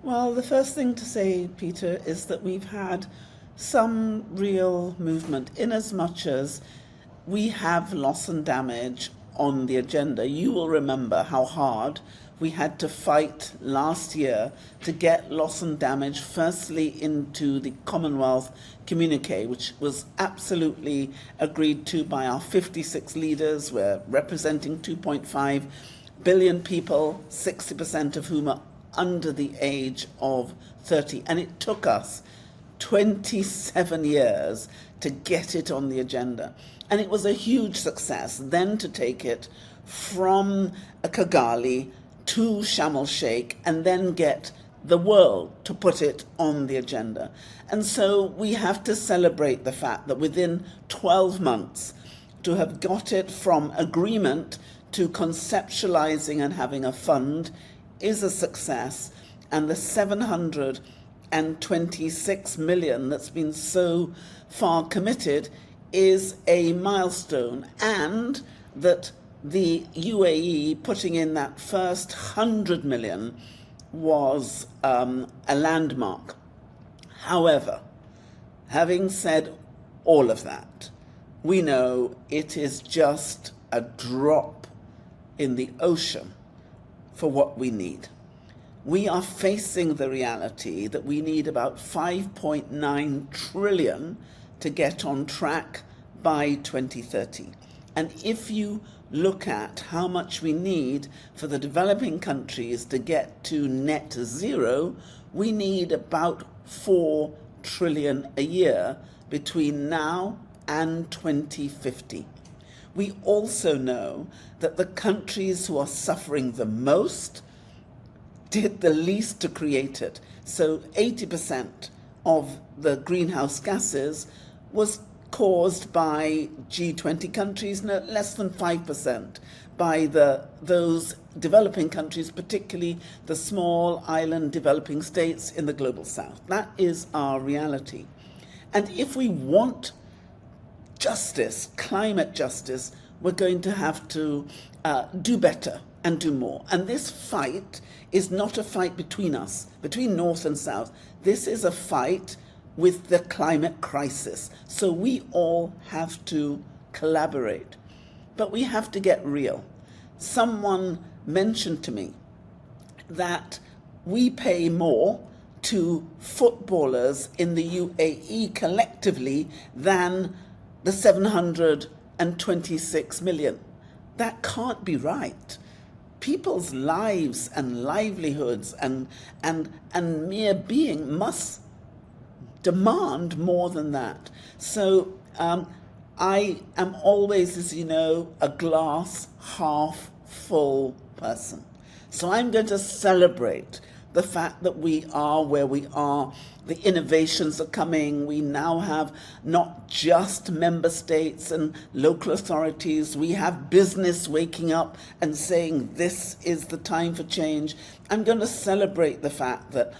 Well, the first thing to say, Peter, is that we've had some real movement in as much as we have loss and damage on the agenda. You will remember how hard we had to fight last year to get loss and damage firstly into the Commonwealth communique, which was absolutely agreed to by our 56 leaders. We're representing 2.5 billion people, 60% of whom are under the age of 30. And it took us 27 years to get it on the agenda. And it was a huge success then to take it from Kigali to Sharm el-Sheikh and then get the world to put it on the agenda. And so we have to celebrate the fact that within 12 months to have got it from agreement to conceptualizing and having a fund is a success, and the 726 million that's been so far committed is a milestone, and that the UAE putting in that first 100 million was a landmark. However, having said all of that, we know it is just a drop in the ocean for what we need. We are facing the reality that we need about 5.9 trillion to get on track by 2030. And if you look at how much we need for the developing countries to get to net zero, we need about 4 trillion a year between now and 2050. We also know that the countries who are suffering the most did the least to create it. So 80% of the greenhouse gases was caused by G20 countries, no less than 5% by those developing countries, particularly the small island developing states in the global south. That is our reality. And if we want justice, climate justice, we're going to have to do better and do more. And this fight is not a fight between us, between North and South. This is a fight with the climate crisis. So we all have to collaborate. But we have to get real. Someone mentioned to me that we pay more to footballers in the UAE collectively than the 726 million. That can't be right. People's lives and livelihoods and mere being must demand more than that. So I am always, as you know, a glass half full person. So I'm going to celebrate the fact that we are where we are. The innovations are coming. We now have not just member states and local authorities. We have business waking up and saying this is the time for change. I'm going to celebrate the fact that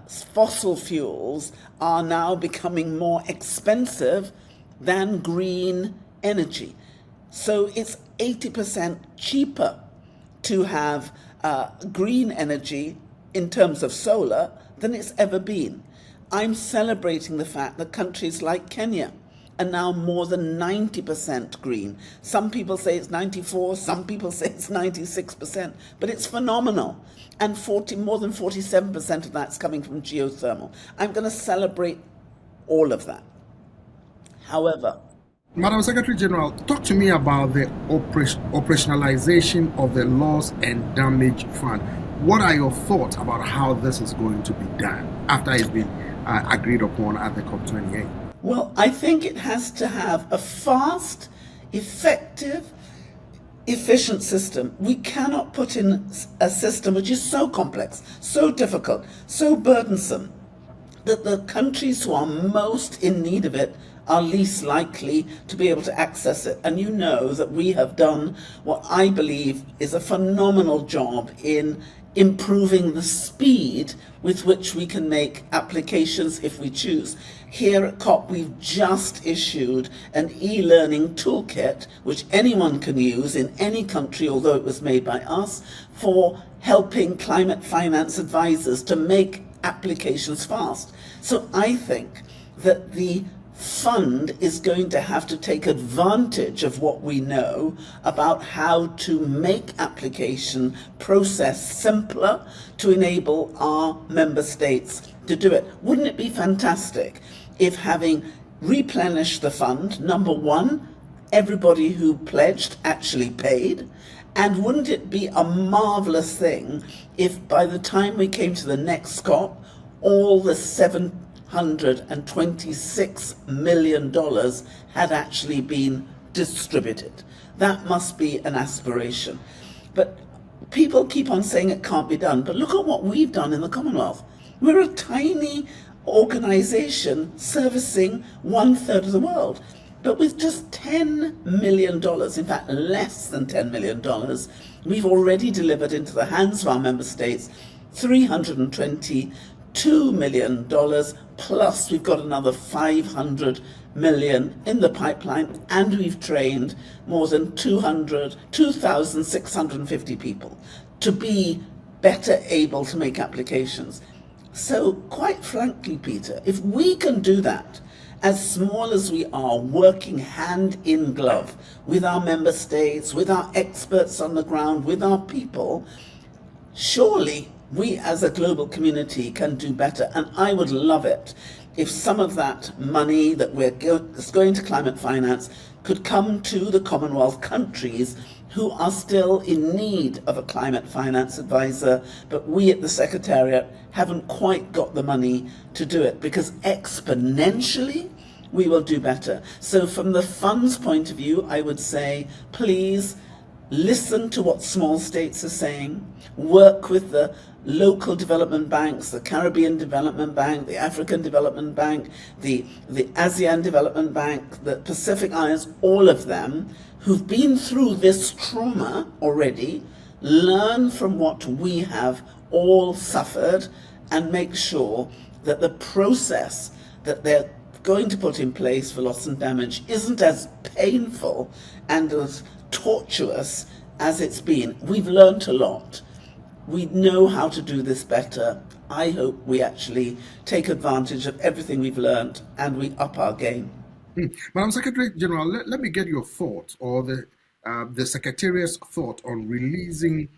fossil fuels are now becoming more expensive than green energy. So it's 80% cheaper to have green energy in terms of solar than it's ever been. I'm celebrating the fact that countries like Kenya are now more than 90% green. Some people say it's 94, some people say it's 96%, but it's phenomenal. And more than 47% of that's coming from geothermal. I'm going to celebrate all of that. However, Madam Secretary General, talk to me about the operationalization of the loss and damage fund. What are your thoughts about how this is going to be done after it's been agreed upon at the COP28? Well, I think it has to have a fast, effective, efficient system. We cannot put in a system which is so complex, so difficult, so burdensome, that the countries who are most in need of it are least likely to be able to access it. And you know that we have done what I believe is a phenomenal job in improving the speed with which we can make applications if we choose. Here at COP, we've just issued an e-learning toolkit, which anyone can use in any country, although it was made by us, for helping climate finance advisors to make applications fast. So I think that the fund is going to have to take advantage of what we know about how to make application process simpler to enable our member states to do it. Wouldn't it be fantastic if, having replenished the fund, number one, everybody who pledged actually paid? And wouldn't it be a marvelous thing if by the time we came to the next COP, all the $726 million had actually been distributed? That must be an aspiration. But people keep on saying it can't be done. But look at what we've done in the Commonwealth. We're a tiny organization servicing 1/3 of the world. But with just $10 million, in fact less than $10 million, we've already delivered into the hands of our member states $322 million, plus we've got another $500 million in the pipeline, and we've trained more than 2,650 people to be better able to make applications. So quite frankly, Peter, if we can do that, as small as we are, working hand in glove with our member states, with our experts on the ground, with our people, surely we as a global community can do better. And I would love it if some of that money that is going to climate finance could come to the Commonwealth countries who are still in need of a climate finance advisor, but we at the Secretariat haven't quite got the money to do it, because exponentially we will do better. So from the fund's point of view, I would say, please listen to what small states are saying, work with the local development banks, the Caribbean Development Bank, the African Development Bank, the ASEAN Development Bank, the Pacific Islands, all of them who've been through this trauma already, learn from what we have all suffered, and make sure that the process that they're going to put in place for loss and damage isn't as painful and as tortuous as it's been. We've learned a lot. We know how to do this better. I hope we actually take advantage of everything we've learned and we up our game. Madam Secretary General, let me get your thoughts, or the Secretariat's thought on releasing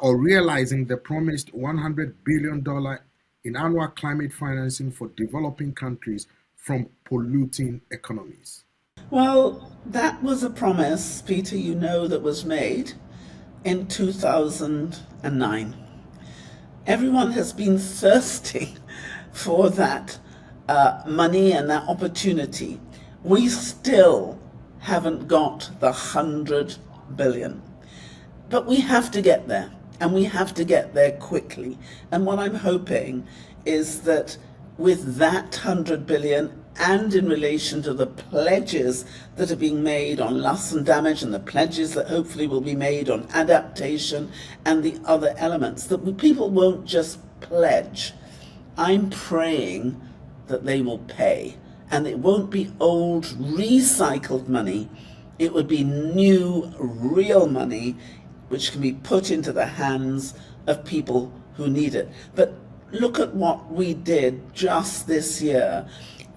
or realizing the promised $100 billion in annual climate financing for developing countries from polluting economies. Well, that was a promise, Peter, you know, that was made in 2009. Everyone has been thirsting for that money and that opportunity. We still haven't got the 100 billion, but we have to get there, and we have to get there quickly. And what I'm hoping is that with that 100 billion, and in relation to the pledges that are being made on loss and damage, and the pledges that hopefully will be made on adaptation and the other elements, that people won't just pledge. I'm praying that they will pay, and it won't be old recycled money. It would be new, real money, which can be put into the hands of people who need it. But look at what we did just this year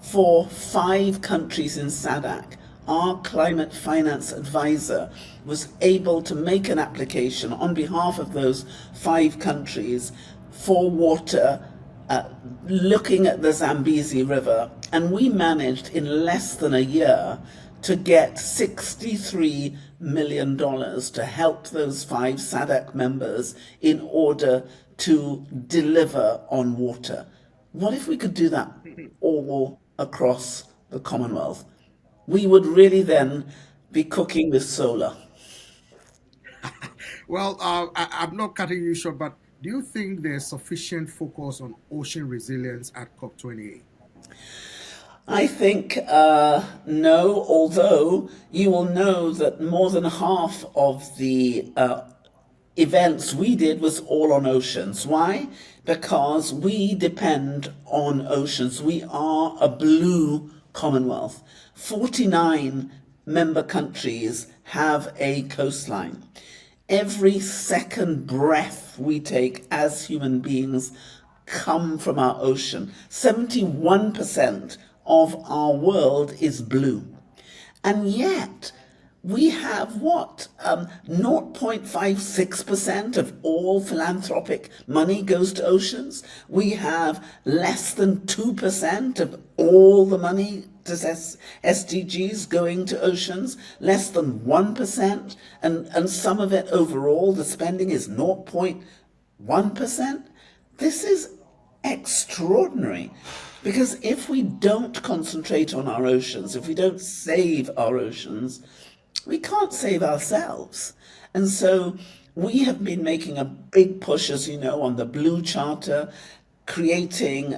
for 5 countries in SADC. Our climate finance advisor was able to make an application on behalf of those 5 countries for water, looking at the Zambezi River, and we managed in less than a year to get $63 million to help those 5 SADC members in order to deliver on water. What if we could do that all across the Commonwealth? We would really then be cooking with solar. Well, I'm not cutting you short, but do you think there's sufficient focus on ocean resilience at COP28? I think no, although you will know that more than half of the events we did was all on oceans. Why? Because we depend on oceans. We are a blue Commonwealth. 49 member countries have a coastline. Every second breath we take as human beings come from our ocean. 71% of our world is blue. And yet, we have what? 0.56% of all philanthropic money goes to oceans. We have less than 2% of all the money to SDGs going to oceans, less than 1%, and some of it overall, the spending is 0.1%. This is extraordinary. Because if we don't concentrate on our oceans, if we don't save our oceans, we can't save ourselves. And so we have been making a big push, as you know, on the Blue Charter, creating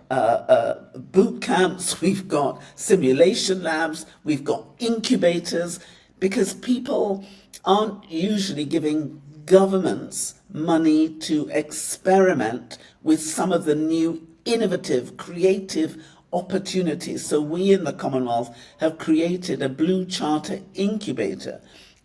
boot camps, we've got simulation labs, we've got incubators, because people aren't usually giving governments money to experiment with some of the new innovative, creative opportunities. So we in the Commonwealth have created a Blue Charter incubator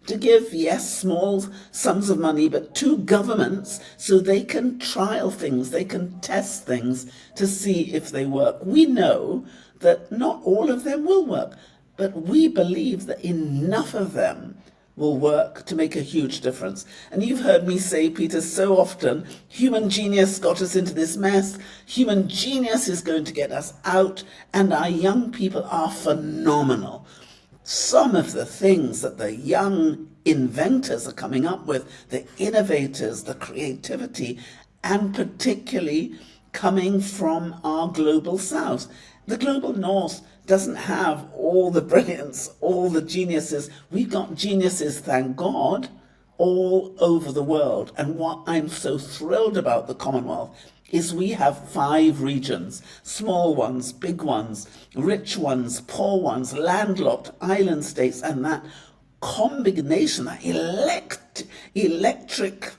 to give, yes, small sums of money, but to governments so they can trial things, they can test things to see if they work. We know that not all of them will work, but we believe that enough of them will work to make a huge difference. And you've heard me say, Peter, so often, human genius got us into this mess. Human genius is going to get us out, and our young people are phenomenal. Some of the things that the young inventors are coming up with, the innovators, the creativity, and particularly coming from our global south. The global north doesn't have all the brilliance, all the geniuses. We've got geniuses, thank God, all over the world. And what I'm so thrilled about the Commonwealth is we have 5 regions, small ones, big ones, rich ones, poor ones, landlocked, island states, and that combination, that electric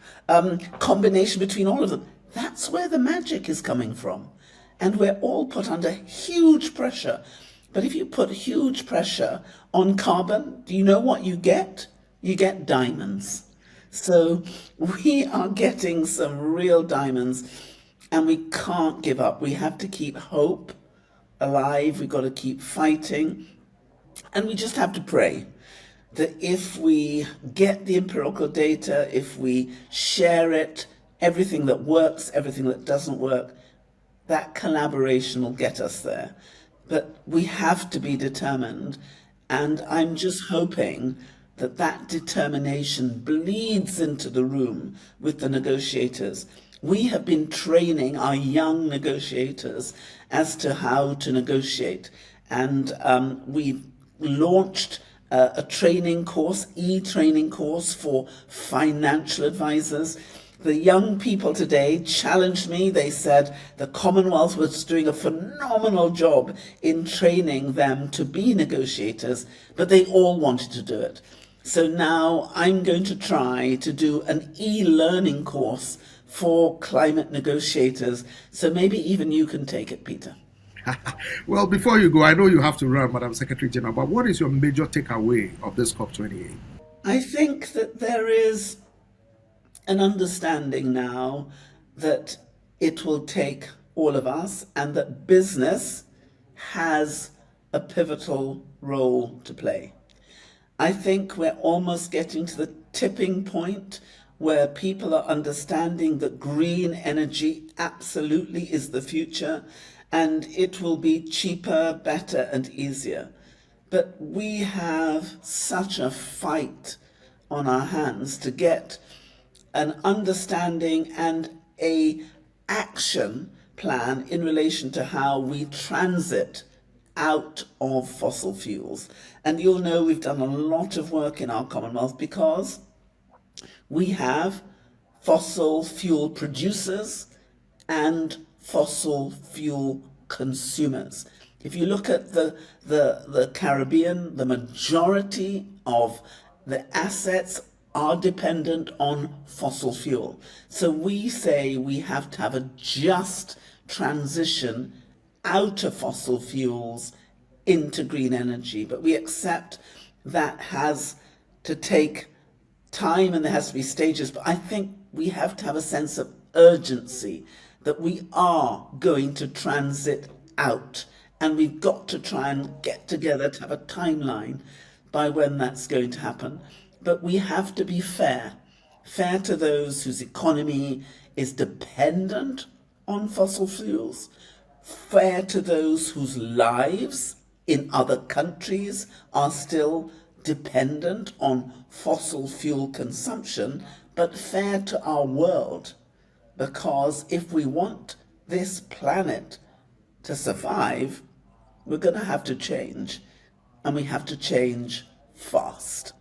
combination between all of them, that's where the magic is coming from. And we're all put under huge pressure. But if you put huge pressure on carbon, do you know what you get? You get diamonds. So we are getting some real diamonds, and we can't give up. We have to keep hope alive. We've got to keep fighting. And we just have to pray that if we get the empirical data, if we share it, everything that works, everything that doesn't work, that collaboration will get us there. But we have to be determined, and I'm just hoping that that determination bleeds into the room with the negotiators. We have been training our young negotiators as to how to negotiate, and we've launched a training course, e-training course for financial advisors. The young people today challenged me. They said the Commonwealth was doing a phenomenal job in training them to be negotiators, but they all wanted to do it. So now I'm going to try to do an e-learning course for climate negotiators. So maybe even you can take it, Peter. Well, before you go, I know you have to run, Madam Secretary General, but what is your major takeaway of this COP28? I think that there is an understanding now that it will take all of us, and that business has a pivotal role to play. I think we're almost getting to the tipping point where people are understanding that green energy absolutely is the future, and it will be cheaper, better, and easier. But we have such a fight on our hands to get an understanding and a action plan in relation to how we transit out of fossil fuels. And you'll know we've done a lot of work in our Commonwealth because we have fossil fuel producers and fossil fuel consumers. If you look at the Caribbean, the majority of the assets are dependent on fossil fuel. So we say we have to have a just transition out of fossil fuels into green energy, but we accept that has to take time and there has to be stages. But I think we have to have a sense of urgency that we are going to transit out, and we've got to try and get together to have a timeline by when that's going to happen. But we have to be fair to those whose economy is dependent on fossil fuels, fair to those whose lives in other countries are still dependent on fossil fuel consumption, but fair to our world. Because if we want this planet to survive, we're going to have to change, and we have to change fast.